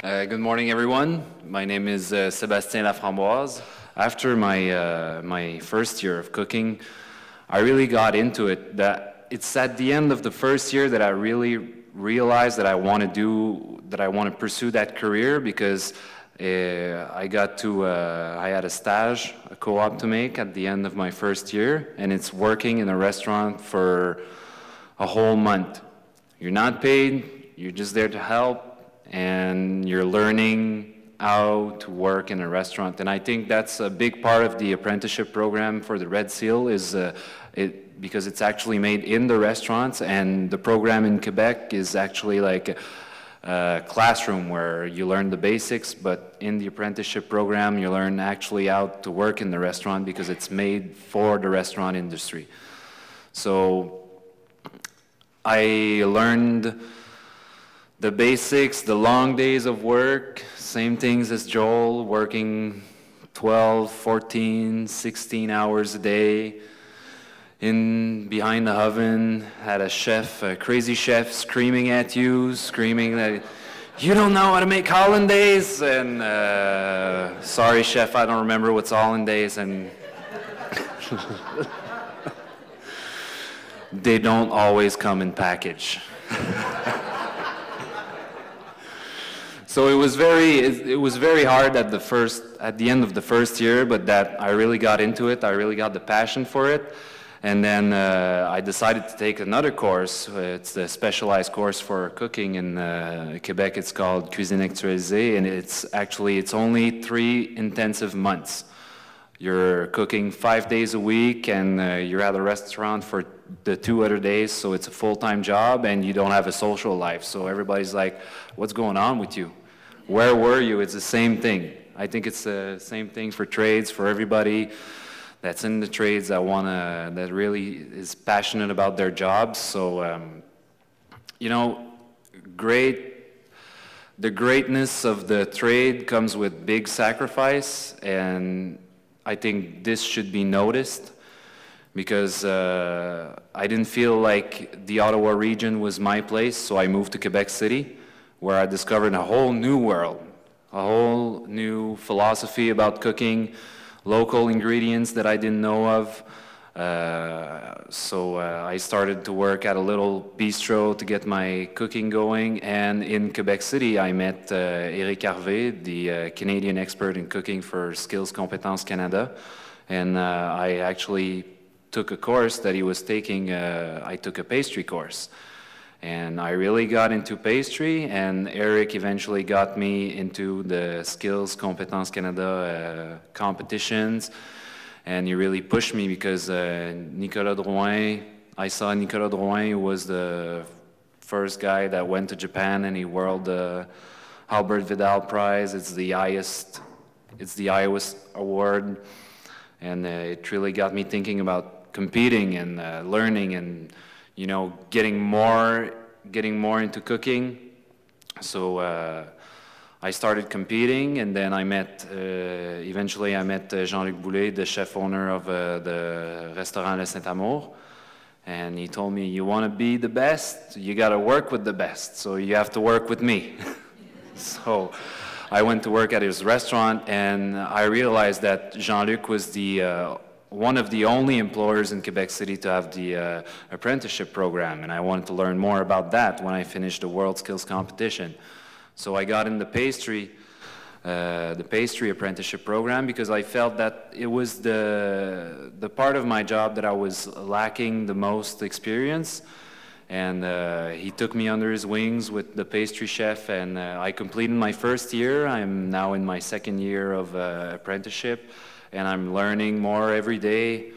Good morning, everyone. My name is Sébastien Laframboise. After my first year of cooking, I really got into it. It's at the end of the first year that I really realized that I want to pursue that career, because I had a stage, a co-op to make at the end of my first year, and it's working in a restaurant for a whole month. You're not paid, you're just there to help, and you're learning how to work in a restaurant. And I think that's a big part of the apprenticeship program for the Red Seal, because it's actually made in the restaurants, and the program in Quebec is actually like a classroom where you learn the basics, but in the apprenticeship program you learn actually how to work in the restaurant, because it's made for the restaurant industry. So I learned the basics, the long days of work, same things as Joel, working 12, 14, 16 hours a day behind the oven, had a crazy chef screaming at you, screaming that you don't know how to make hollandaise, and sorry chef, I don't remember what's hollandaise, and they don't always come in package. So it was very hard at the end of the first year, but that I really got into it. I really got the passion for it, and then I decided to take another course. It's a specialized course for cooking in Quebec. It's called Cuisine Actualisée, and it's only 3 intensive months. You're cooking 5 days a week, and you're at a restaurant for the 2 other days, so it's a full-time job, and you don't have a social life. So everybody's like, what's going on with you? Where were you? It's the same thing. I think it's the same thing for trades, for everybody that's in the trades that really is passionate about their jobs. So, you know, the greatness of the trade comes with big sacrifice, and I think this should be noticed, because I didn't feel like the Ottawa region was my place, so I moved to Quebec City, where I discovered a whole new world, a whole new philosophy about cooking, local ingredients that I didn't know of. So I started to work at a little bistro to get my cooking going, and in Quebec City I met Eric Harvey, the Canadian expert in cooking for Skills Compétences Canada, and I actually took a course that he was taking. I took a pastry course, and I really got into pastry, and Eric eventually got me into the Skills Compétences Canada competitions, and he really pushed me, because Nicolas Drouin, I saw Nicolas Drouin, who was the first guy that went to Japan, and he won the Albert Vidal Prize. It's the highest award, and it really got me thinking about competing and learning, and you know, getting more into cooking. So I started competing, and then eventually I met Jean-Luc Boulet, the chef owner of the restaurant Saint Amour, and he told me, you want to be the best, you got to work with the best, so you have to work with me. So I went to work at his restaurant, and I realized that Jean-Luc was one of the only employers in Quebec City to have the apprenticeship program, and I wanted to learn more about that when I finished the WorldSkills competition. So I got in the pastry apprenticeship program, because I felt that it was the part of my job that I was lacking the most experience, and he took me under his wings with the pastry chef, and I completed my first year. I'm now in my second year of apprenticeship, and I'm learning more every day.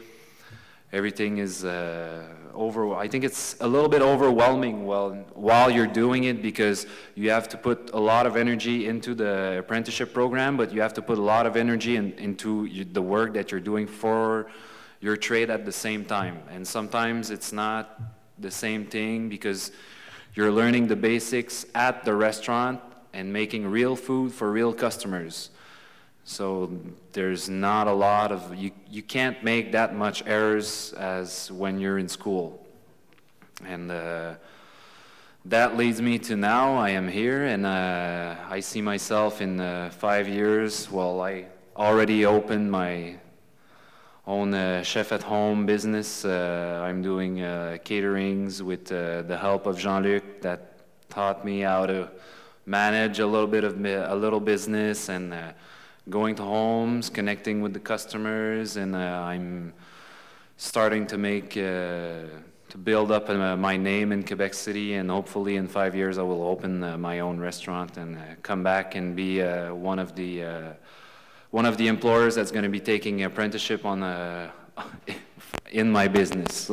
Everything is I think it's a little bit overwhelming while you're doing it, because you have to put a lot of energy into the apprenticeship program, but you have to put a lot of energy into the work that you're doing for your trade at the same time. And sometimes it's not the same thing, because you're learning the basics at the restaurant and making real food for real customers. So there's not a lot of, you can't make that much errors as when you're in school. And that leads me to now. I am here, and I see myself in 5 years. Well, I already opened my own chef-at-home business. I'm doing caterings with the help of Jean-Luc, that taught me how to manage a little business, and going to homes, connecting with the customers, and I'm starting to make to build up my name in Quebec City, and hopefully in 5 years I will open my own restaurant and come back and be one of the employers that's going to be taking apprenticeship on in my business.